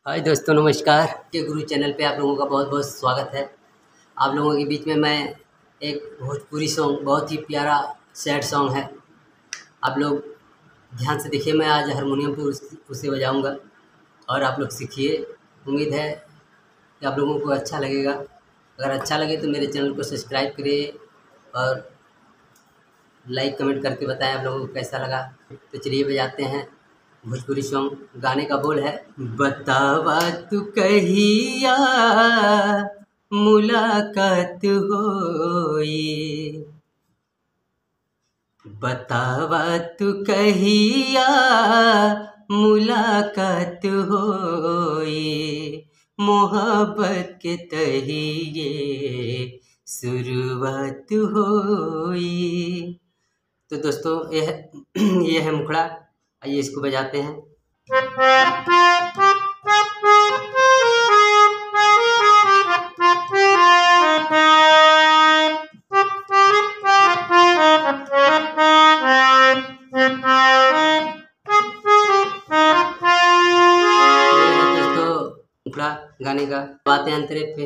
हाय दोस्तों, नमस्कार। के गुरु चैनल पे आप लोगों का बहुत बहुत स्वागत है। आप लोगों के बीच में मैं एक भोजपुरी सॉन्ग, बहुत ही प्यारा सैड सॉन्ग है, आप लोग ध्यान से देखिए। मैं आज हारमोनियम पे उसे बजाऊंगा और आप लोग सीखिए। उम्मीद है कि आप लोगों को अच्छा लगेगा। अगर अच्छा लगे तो मेरे चैनल को सब्सक्राइब करिए और लाइक कमेंट करके बताएं आप लोगों को कैसा लगा। तो चलिए बजाते हैं भोजपुरी सॉन्ग। गाने का बोल है, बतावा तू कहिया मुलाकात होई, बतावा तू कहिया मुलाकात होई, मोहब्बत के तहिए शुरुआत होई। तो दोस्तों ये है मुखड़ा। आइए इसको बजाते हैं। मुखड़ा गाने का बातें अंतरे पे।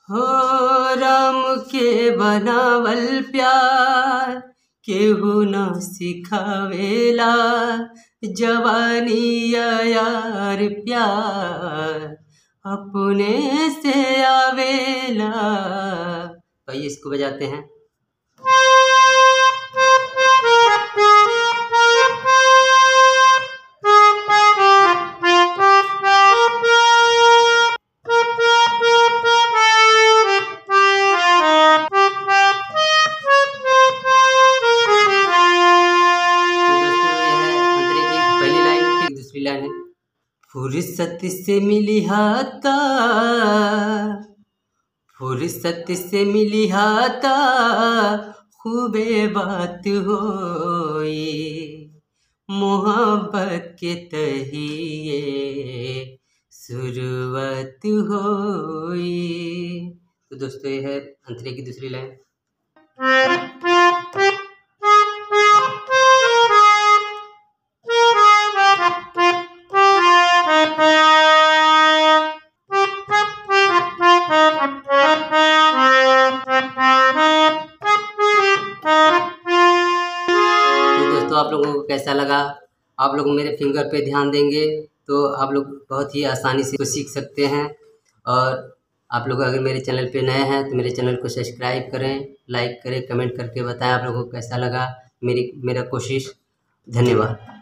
हो राम के बनावल प्यार केहू न सिखावेला, जवानी यार प्यार अपने से आवेला। तो ये इसको बजाते हैं। दूसरी लाइन है, फुर्सत से मिली हाथा, फुर्सत से मिली हाथा खूबे बात होई, मोहब्बत के तहिए शुरुआत होई। तो दोस्तों ये है अंतरे की दूसरी लाइन। तो आप लोगों को कैसा लगा? आप लोग मेरे फिंगर पे ध्यान देंगे तो आप लोग बहुत ही आसानी से सीख सकते हैं। और आप लोग अगर मेरे चैनल पे नए हैं तो मेरे चैनल को सब्सक्राइब करें, लाइक करें, कमेंट करके बताएं आप लोगों को कैसा लगा मेरा कोशिश। धन्यवाद।